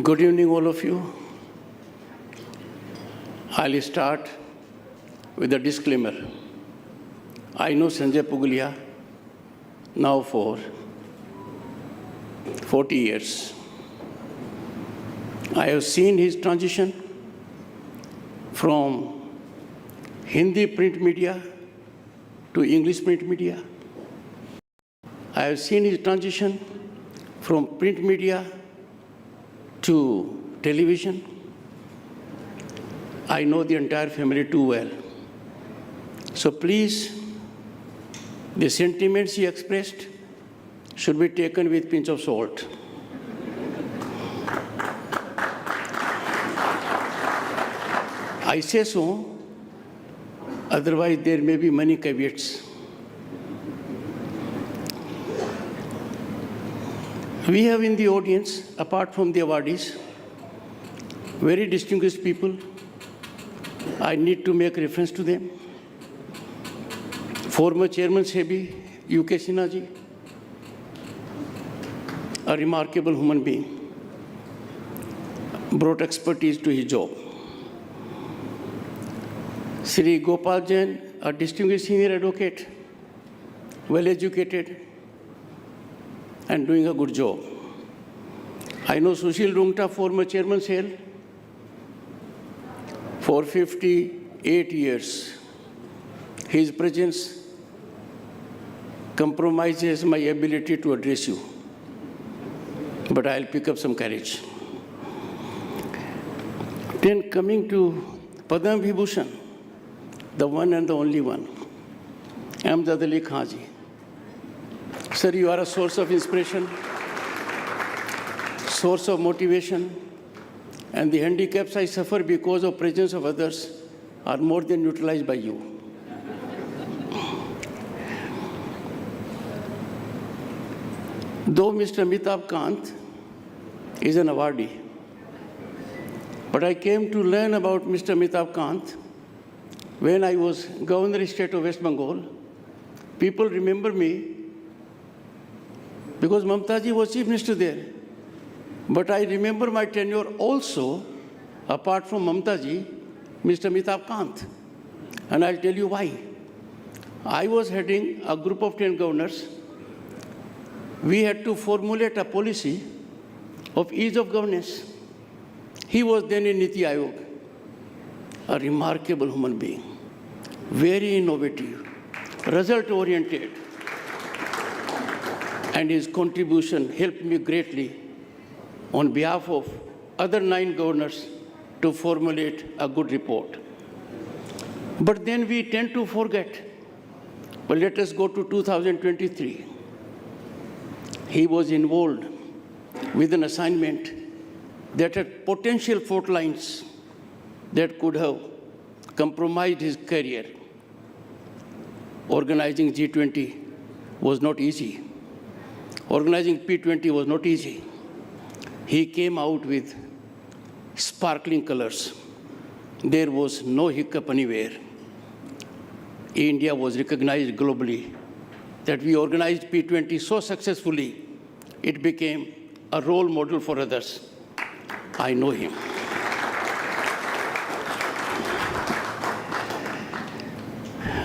Good evening, all of you. I'll start with a disclaimer. I know Sanjay Pugalia now for 40 years. I have seen his transition from Hindi print media to English print media. I have seen his transition from print media to television. I know the entire family too well. So please, the sentiments he expressed should be taken with a pinch of salt. I say so, otherwise there may be many caveats. We have in the audience, apart from the awardees, very distinguished people. I need to make reference to them. Former Chairman SEBI, UK Sinha ji, a remarkable human being, brought expertise to his job. Sri Gopal Jain, a distinguished senior advocate, well educated, and doing a good job. I know Sushil Rungta, former Chairman SAIL, for 58 years. His presence compromises my ability to address you, but I'll pick up some courage. Then coming to Padma Vibhushan, the one and the only one, Amjad Ali Khan ji. Sir, you are a source of inspiration, source of motivation, and the handicaps I suffer because of presence of others are more than neutralized by you. Though Mr. Amitabh Kant is an awardee, but I came to learn about Mr. Amitabh Kant when I was Governor State of West Bengal. People remember me because Mamta ji was Chief Minister there. But I remember my tenure also, apart from Mamta ji, Mr. Amitabh Kant. And I'll tell you why. I was heading a group of 10 governors. We had to formulate a policy of ease of governance. He was then in Niti Aayog, a remarkable human being, very innovative, result-oriented, and his contribution helped me greatly on behalf of other 9 governors to formulate a good report. But then we tend to forget. But let us go to 2023. He was involved with an assignment that had potential fault lines that could have compromised his career. Organizing G20 was not easy. Organizing P20 was not easy. He came out with sparkling colors. There was no hiccup anywhere. India was recognized globally that we organized P20 so successfully, it became a role model for others. I know him.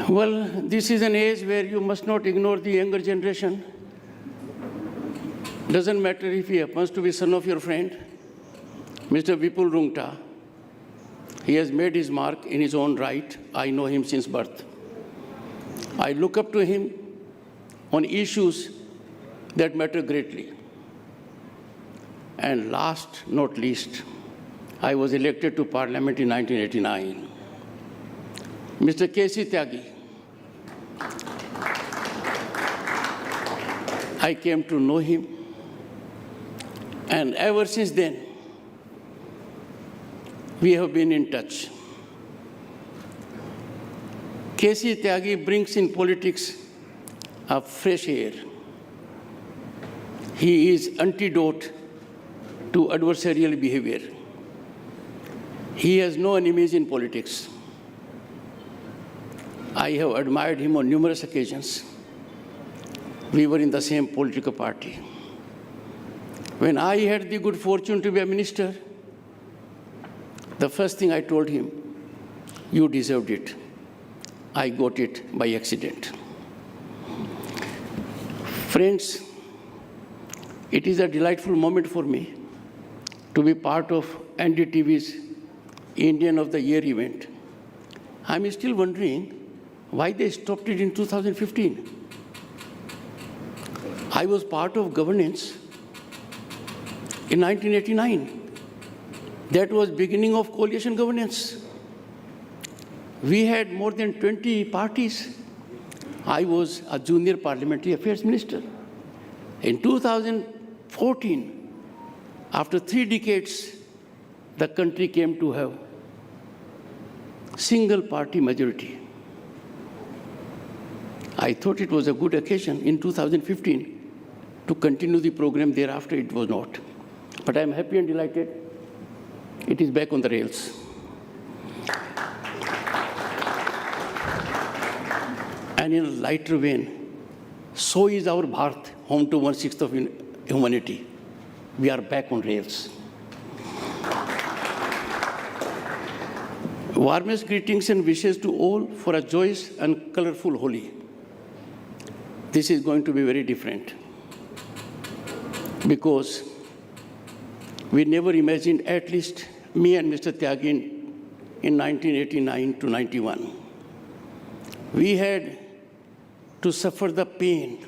Well, this is an age where you must not ignore the younger generation. Doesn't matter if he happens to be son of your friend, Mr. Vipul Rungta. He has made his mark in his own right. I know him since birth. I look up to him on issues that matter greatly. And last, not least, I was elected to Parliament in 1989. Mr. K.C. Tyagi. I came to know him. And ever since then, we have been in touch. K.C. Tyagi brings in politics a fresh air. He is antidote to adversarial behavior. He has no enemies in politics. I have admired him on numerous occasions. We were in the same political party. When I had the good fortune to be a minister, the first thing I told him, you deserved it. I got it by accident. Friends, it is a delightful moment for me to be part of NDTV's Indian of the Year event. I'm still wondering why they stopped it in 2015. I was part of governance in 1989. That was beginning of coalition governance. We had more than 20 parties. I was a junior parliamentary affairs minister. In 2014, after 3 decades, the country came to have single party majority. I thought it was a good occasion in 2015 to continue the program. Thereafter, it was not. But I'm happy and delighted it is back on the rails. And in a lighter vein, so is our Bharat, home to 1/6 of humanity. We are back on rails. Warmest greetings and wishes to all for a joyous and colorful Holi. This is going to be very different because we never imagined, at least me and Mr. Tyagi in 1989 to 91. We had to suffer the pain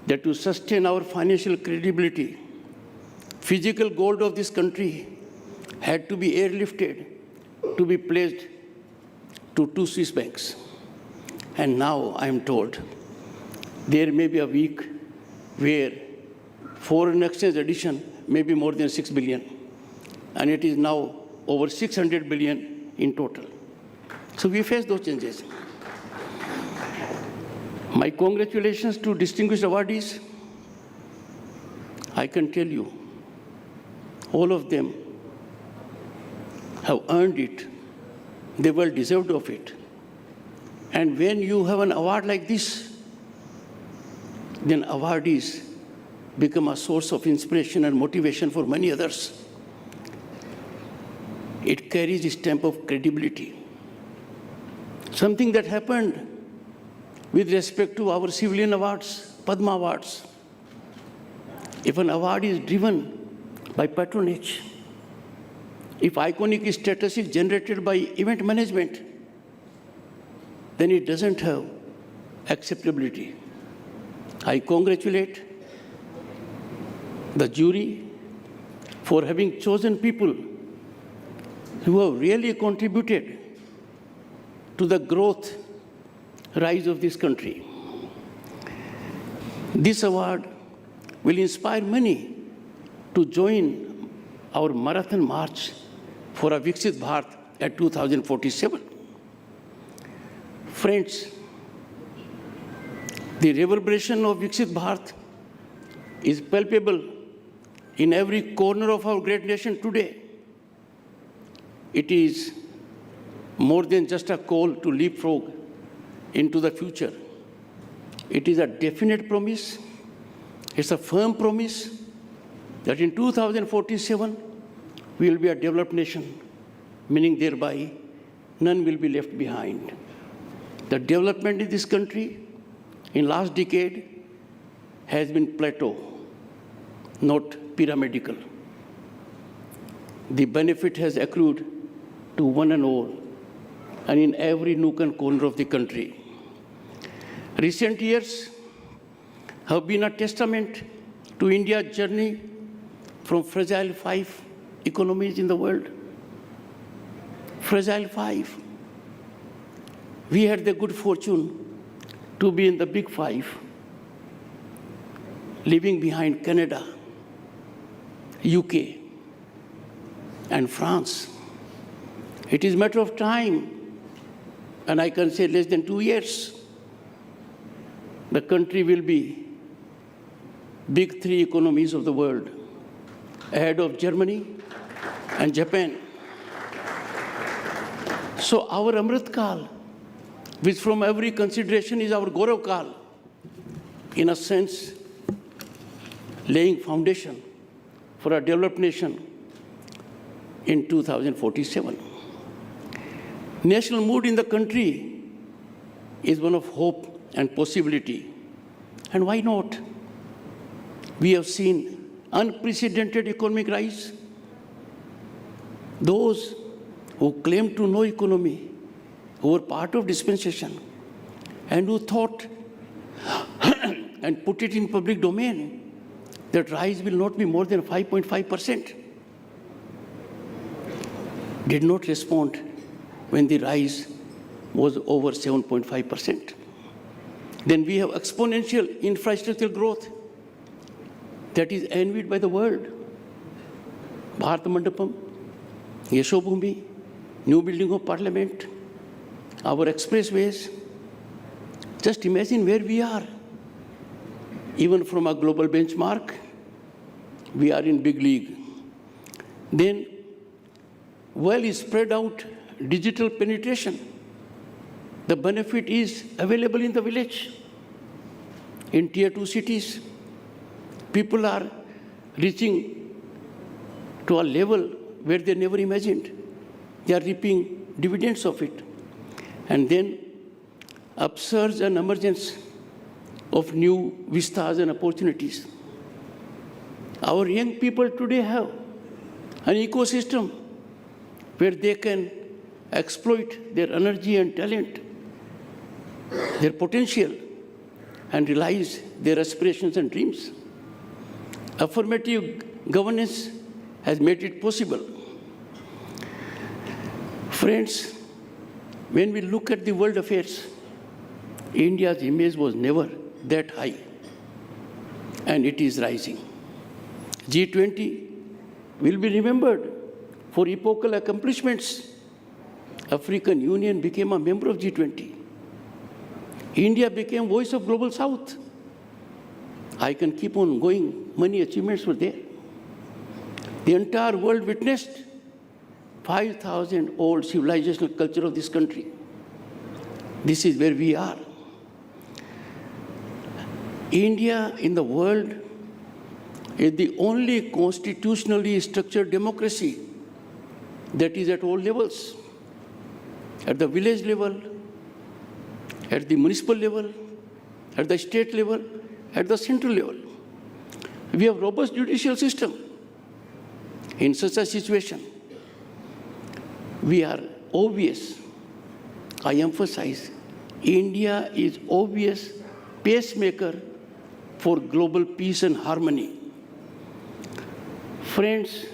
that to sustain our financial credibility, physical gold of this country had to be airlifted to be placed to 2 Swiss banks. And now I am told there may be a week where foreign exchange addition may be more than 6 billion. And it is now over 600 billion in total. So we face those changes. My congratulations to distinguished awardees. I can tell you, all of them have earned it. They well deserved of it. And when you have an award like this, then awardees become a source of inspiration and motivation for many others. It carries a stamp of credibility. Something that happened with respect to our civilian awards, Padma awards. If an award is driven by patronage, if iconic status is generated by event management, then it doesn't have acceptability. I congratulate the jury for having chosen people who have really contributed to the growth, rise of this country. This award will inspire many to join our marathon march for a Viksit Bharat at 2047. Friends, the reverberation of Viksit Bharat is palpable in every corner of our great nation today. It is more than just a call to leapfrog into the future. It is a definite promise. It's a firm promise that in 2047, we will be a developed nation, meaning thereby none will be left behind. The development in this country in last decade has been plateau, not pyramidal. The benefit has accrued to one and all, and in every nook and corner of the country. Recent years have been a testament to India's journey from fragile 5 economies in the world. Fragile 5. We had the good fortune to be in the big 5, leaving behind Canada, UK, and France. It is a matter of time, and I can say less than 2 years, the country will be big 3 economies of the world, ahead of Germany and Japan. So our Amrit Kal, which from every consideration is our Gaurav Kal, in a sense, laying foundation for a developed nation in 2047. National mood in the country is one of hope and possibility. And why not? We have seen unprecedented economic rise. Those who claim to know economy, who were part of dispensation, and who thought and put it in public domain that rise will not be more than 5.5%, did not respond when the rise was over 7.5%. Then we have exponential infrastructural growth that is envied by the world. Bharat Mandapam, Yashobhumi, new building of parliament, our expressways. Just imagine where we are. Even from a global benchmark, we are in big league. Then, well spread out digital penetration. The benefit is available in the village, in tier 2 cities. People are reaching to a level where they never imagined. They are reaping dividends of it. And then upsurge and emergence of new vistas and opportunities. Our young people today have an ecosystem where they can exploit their energy and talent, their potential, and realize their aspirations and dreams. Affirmative governance has made it possible. Friends, when we look at the world affairs, India's image was never that high, and it is rising. G20 will be remembered for epochal accomplishments. African Union became a member of G20. India became voice of Global South. I can keep on going. Many achievements were there. The entire world witnessed 5,000-old civilizational culture of this country. This is where we are. India in the world is the only constitutionally structured democracy that is at all levels, at the village level, at the municipal level, at the state level, at the central level. We have robust judicial system. In such a situation, we are obvious. I emphasize, India is obvious pacemaker for global peace and harmony. Friends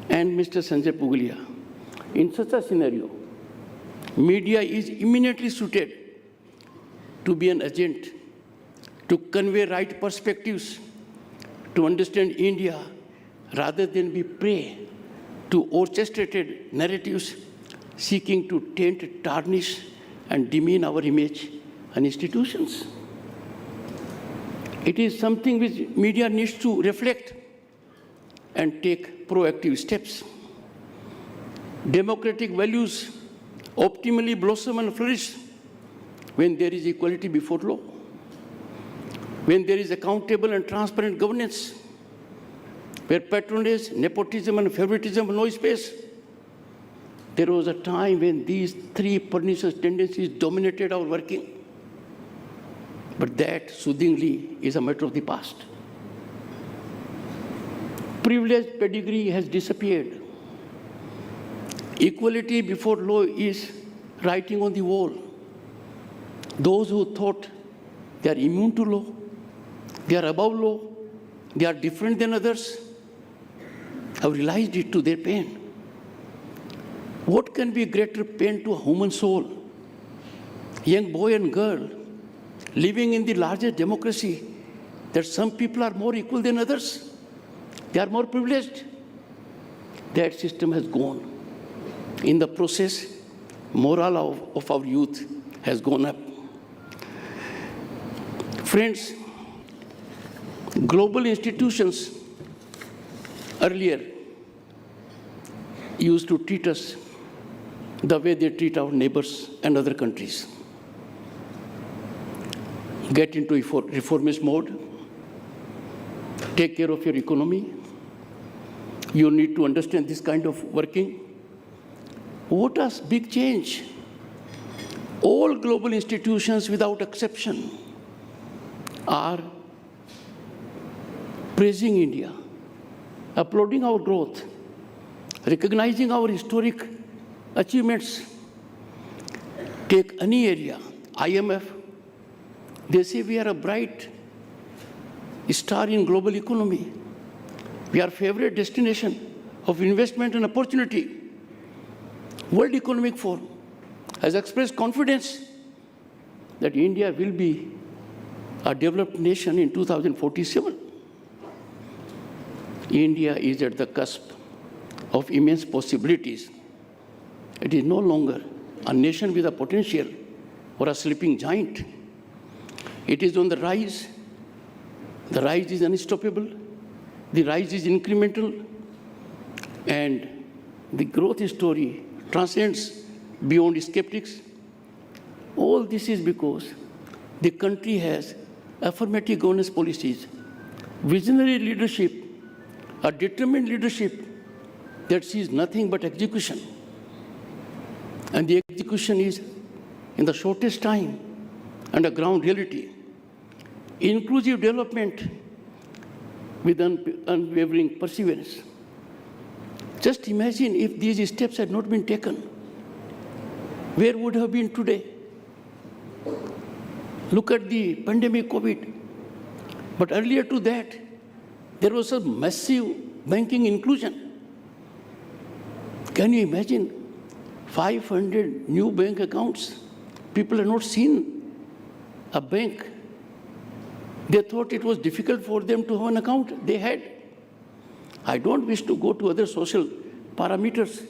and Mr. Sanjay Pugalia, in such a scenario, media is eminently suited to be an agent, to convey right perspectives, to understand India, rather than be prey to orchestrated narratives seeking to taint, tarnish, and demean our image and institutions. It is something which media needs to reflect and take proactive steps. Democratic values optimally blossom and flourish when there is equality before law, when there is accountable and transparent governance, where patronage, nepotism, and favouritism have no space. There was a time when these three pernicious tendencies dominated our working. But that, soothingly, is a matter of the past. Privileged pedigree has disappeared. Equality before law is writing on the wall. Those who thought they are immune to law, they are above law, they are different than others, have realized it to their pain. What can be greater pain to a human soul? Young boy and girl living in the largest democracy, that some people are more equal than others. They are more privileged. That system has gone. In the process, morale of our youth has gone up. Friends, global institutions earlier used to treat us the way they treat our neighbors and other countries. Get into reformist mode, take care of your economy. You need to understand this kind of working. What a big change. All global institutions without exception are praising India, applauding our growth, recognizing our historic achievements. Take any area, IMF, they say we are a bright star in global economy. We are favorite destination of investment and opportunity. World Economic Forum has expressed confidence that India will be a developed nation in 2047. India is at the cusp of immense possibilities. It is no longer a nation with a potential or a sleeping giant. It is on the rise. The rise is unstoppable. The rise is incremental. And the growth story transcends beyond skeptics. All this is because the country has affirmative governance policies, visionary leadership, a determined leadership that sees nothing but execution. And the execution is in the shortest time and a ground reality. Inclusive development with unwavering perseverance. Just imagine if these steps had not been taken. Where would have been today? Look at the pandemic COVID. But earlier to that, there was a massive banking inclusion. Can you imagine 500 new bank accounts? People have not seen a bank. They thought it was difficult for them to have an account. They had. I don't wish to go to other social parameters,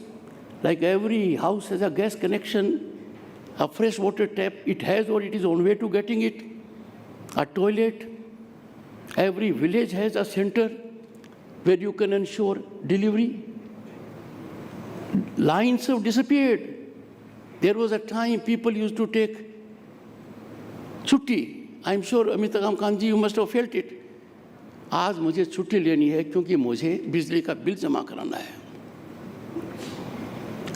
like every house has a gas connection, a fresh water tap, it has or it is on way to getting it, a toilet. Every village has a center where you can ensure delivery. Lines have disappeared. There was a time people used to take छुट्टी. I'm sure Amitabh Kant ji, you must have felt it. आज मुझे छुट्टी लेनी है क्योंकि मुझे बिजली का बिल जमा कराना है.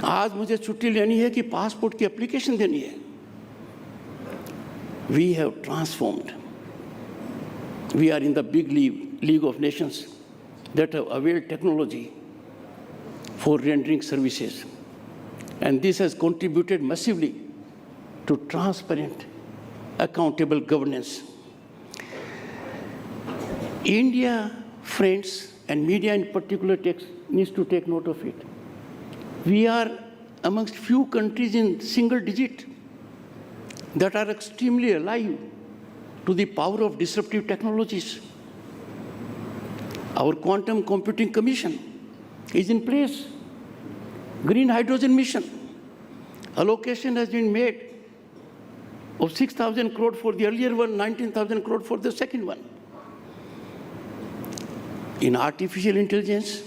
आज मुझे छुट्टी लेनी है कि पासपोर्ट की एप्लीकेशन देनी है. We have transformed. We are in the big league of nations that have availed technology for rendering services. And this has contributed massively to transparent, accountable governance. India, friends, and media in particular needs to take note of it. We are amongst few countries in single digit that are extremely alive to the power of disruptive technologies. Our quantum computing commission is in place. Green hydrogen mission. Allocation has been made of 6,000 crore for the earlier one, 19,000 crore for the second one. In artificial intelligence,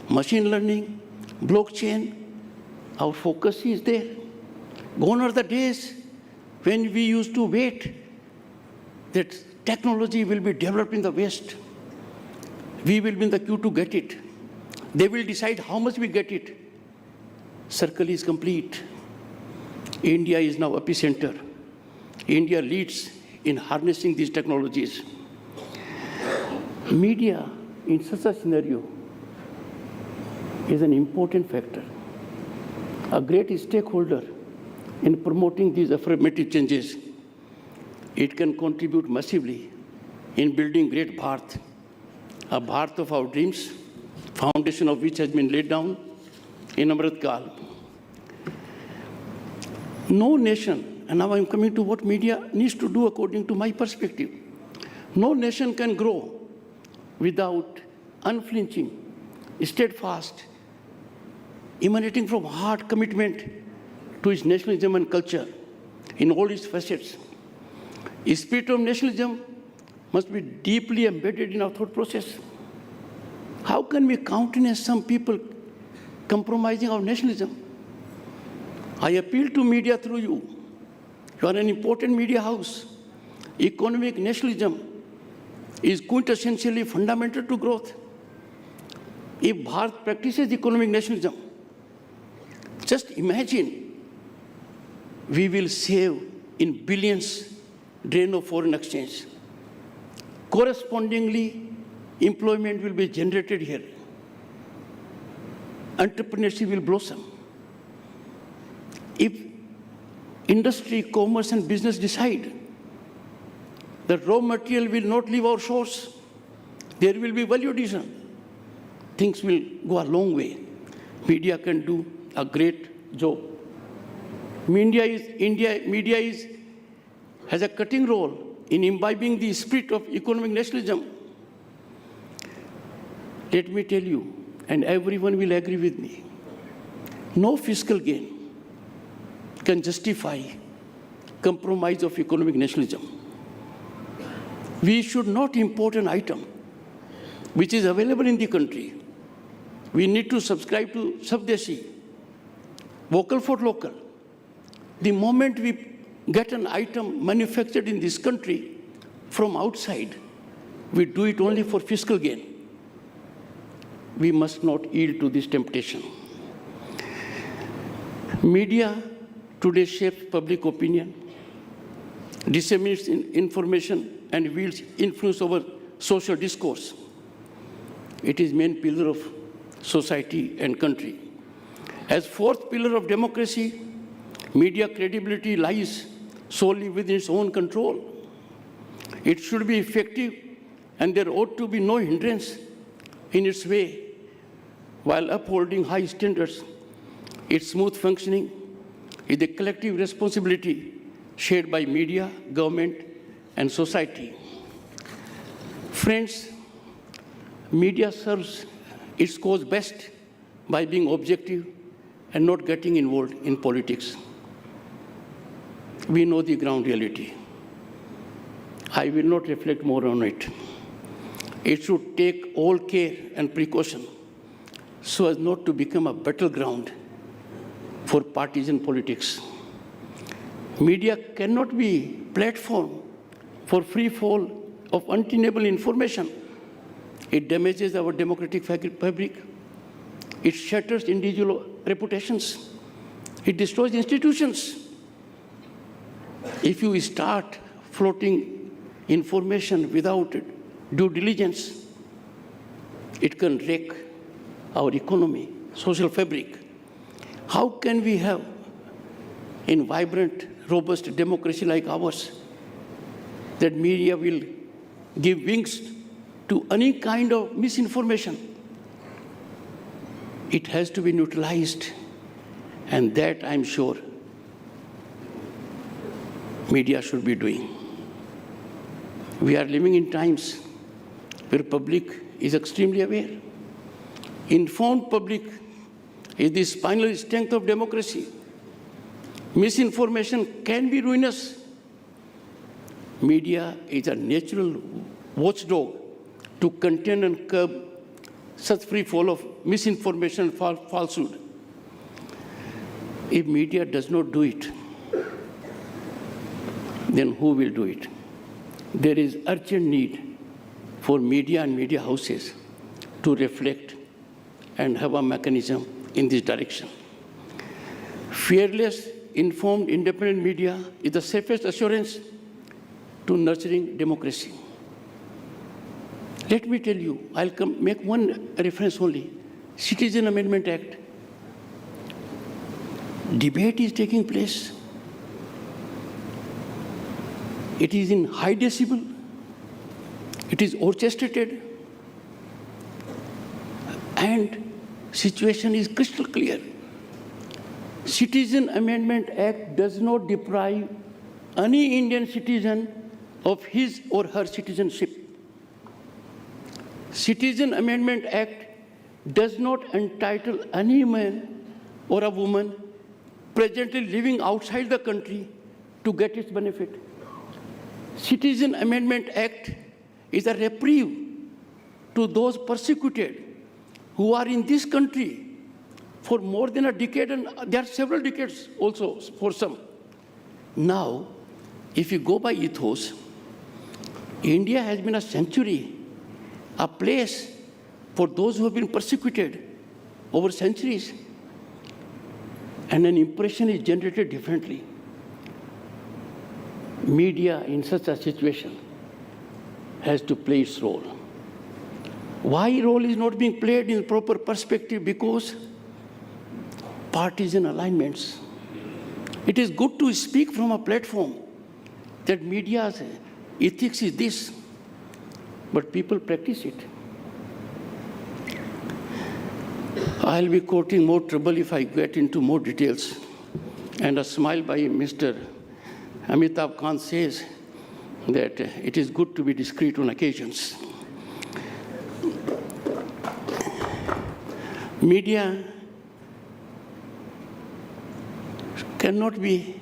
machine learning, blockchain, our focus is there. Gone are the days when we used to wait that technology will be developed in the West. We will be in the queue to get it. They will decide how much we get it. Circle is complete. India is now epicenter. India leads in harnessing these technologies. Media in such a scenario is an important factor, a great stakeholder in promoting these affirmative changes. It can contribute massively in building great Bharat, a Bharat of our dreams, foundation of which has been laid down in Amrit Kal. No nation, and now I'm coming to what media needs to do according to my perspective. No nation can grow without unflinching, steadfast, emanating from heart commitment to its nationalism and culture in all its facets. The spirit of nationalism must be deeply embedded in our thought process. How can we countenance some people compromising our nationalism? I appeal to media through you. You are an important media house. Economic nationalism is quintessentially fundamental to growth. If Bharat practices economic nationalism, just imagine we will save in billions drain of foreign exchange. Correspondingly, employment will be generated here. Entrepreneurship will blossom. If industry, commerce, and business decide that raw material will not leave our shores, there will be value addition. Things will go a long way. Media can do a great job. Media has a cutting role in imbibing the spirit of economic nationalism. Let me tell you, and everyone will agree with me, no fiscal gain can justify compromise of economic nationalism. We should not import an item which is available in the country. We need to subscribe to Swadeshi, vocal for local. The moment we get an item manufactured in this country from outside, we do it only for fiscal gain. We must not yield to this temptation. Media today shapes public opinion, disseminates information, and wields influence over social discourse. It is main pillar of society and country. As fourth pillar of democracy, media credibility lies solely within its own control. It should be effective, and there ought to be no hindrance in its way, while upholding high standards. Its smooth functioning is a collective responsibility shared by media, government, and society. Friends, media serves its cause best by being objective and not getting involved in politics. We know the ground reality. I will not reflect more on it. It should take all care and precaution so as not to become a battleground for partisan politics. Media cannot be a platform for free fall of untenable information. It damages our democratic fabric. It shatters individual reputations. It destroys institutions. If you start floating information without due diligence, it can wreck our economy, social fabric. How can we have a vibrant, robust democracy like ours that media will give wings to any kind of misinformation? It has to be neutralized, and that I'm sure media should be doing. We are living in times where public is extremely aware. Informed public is the spinal strength of democracy. Misinformation can be ruinous. Media is a natural watchdog to contain and curb such free fall of misinformation and falsehood. If media does not do it, then who will do it? There is urgent need for media and media houses to reflect and have a mechanism in this direction. Fearless, informed, independent media is the safest assurance to nurturing democracy. Let me tell you, I'll make one reference only. Citizen Amendment Act. Debate is taking place. It is in high decibel. It is orchestrated. And situation is crystal clear. Citizen Amendment Act does not deprive any Indian citizen of his or her citizenship. Citizen Amendment Act does not entitle any man or a woman presently living outside the country to get its benefit. Citizen Amendment Act is a reprieve to those persecuted who are in this country for more than a decade, and there are several decades also for some. Now, if you go by ethos, India has been a sanctuary, a place for those who have been persecuted over centuries. And an impression is generated differently. Media in such a situation has to play its role. Why role is not being played in proper perspective? Because partisan alignments. It is good to speak from a platform that media's ethics is this, but people practice it. I'll be quoting more trouble if I get into more details. And a smile by Mr. Amitabh Kant says that it is good to be discreet on occasions. Media cannot be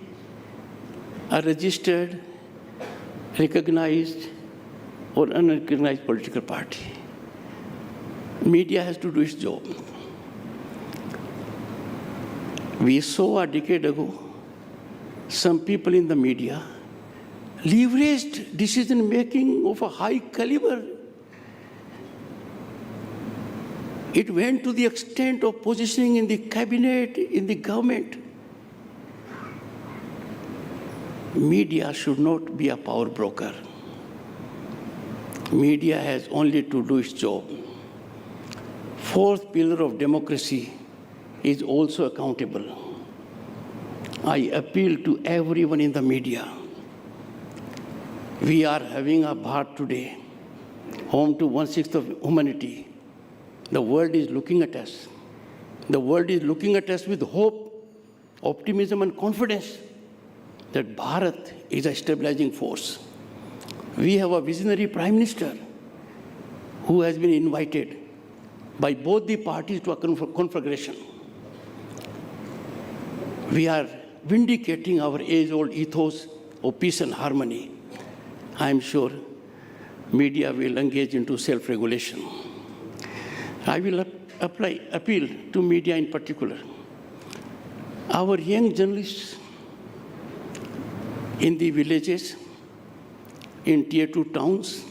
a registered, recognized, or unrecognized political party. Media has to do its job. We saw a decade ago some people in the media leveraged decision-making of a high caliber. It went to the extent of positioning in the cabinet, in the government. Media should not be a power broker. Media has only to do its job. Fourth pillar of democracy is also accountable. I appeal to everyone in the media. We are having a Bharat today, home to 1/6 of humanity. The world is looking at us. The world is looking at us with hope, optimism, and confidence that Bharat is a stabilizing force. We have a visionary Prime Minister who has been invited by both the parties to a conflagration. We are vindicating our age-old ethos of peace and harmony. I am sure media will engage into self-regulation. I will appeal to media in particular. Our young journalists in the villages, in tier 2 towns,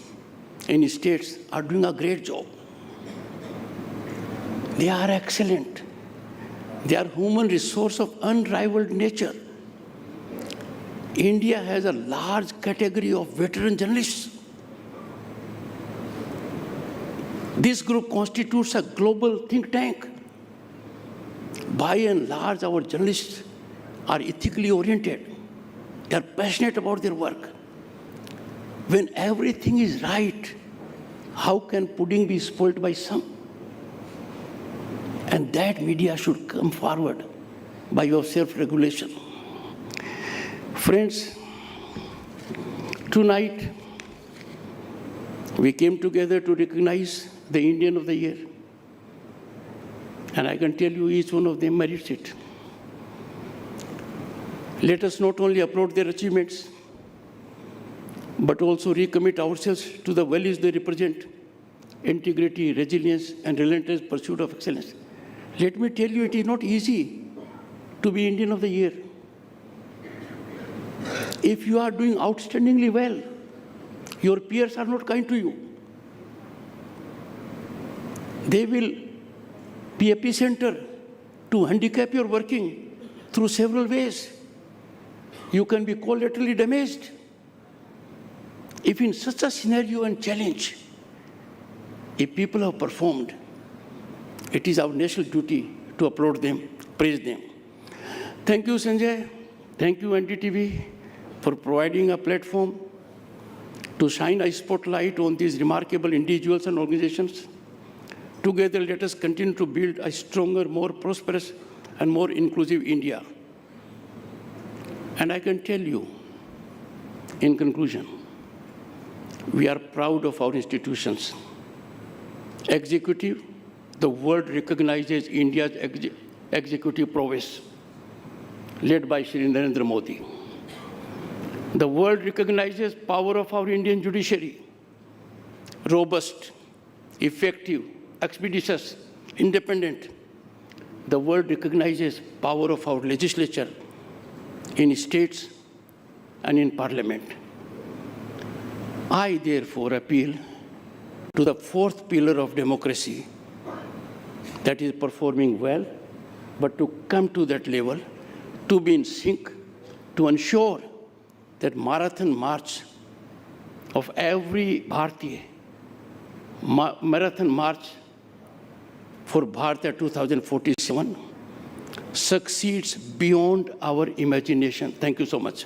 in states are doing a great job. They are excellent. They are human resource of unrivaled nature. India has a large category of veteran journalists. This group constitutes a global think tank. By and large, our journalists are ethically oriented. They are passionate about their work. When everything is right, how can pudding be spoiled by some? And that media should come forward by your self-regulation. Friends, tonight we came together to recognize the Indian of the Year. And I can tell you each one of them merits it. Let us not only applaud their achievements, but also recommit ourselves to the values they represent: integrity, resilience, and relentless pursuit of excellence. Let me tell you, it is not easy to be Indian of the Year. If you are doing outstandingly well, your peers are not kind to you. They will be epicenter to handicap your working through several ways. You can be collaterally damaged. If in such a scenario and challenge, if people have performed, it is our national duty to applaud them, praise them. Thank you, Sanjay. Thank you, NDTV, for providing a platform to shine a spotlight on these remarkable individuals and organizations. Together, let us continue to build a stronger, more prosperous, and more inclusive India. And I can tell you, in conclusion, we are proud of our institutions. Executive, the world recognizes India's executive prowess, led by Shri Narendra Modi. The world recognizes power of our Indian judiciary, robust, effective, expeditious, independent. The world recognizes power of our legislature in states and in parliament. I therefore appeal to the fourth pillar of democracy that is performing well, but to come to that level, to be in sync, to ensure that marathon march of every Bharatiya, marathon march for Bharatiya 2047 succeeds beyond our imagination. Thank you so much.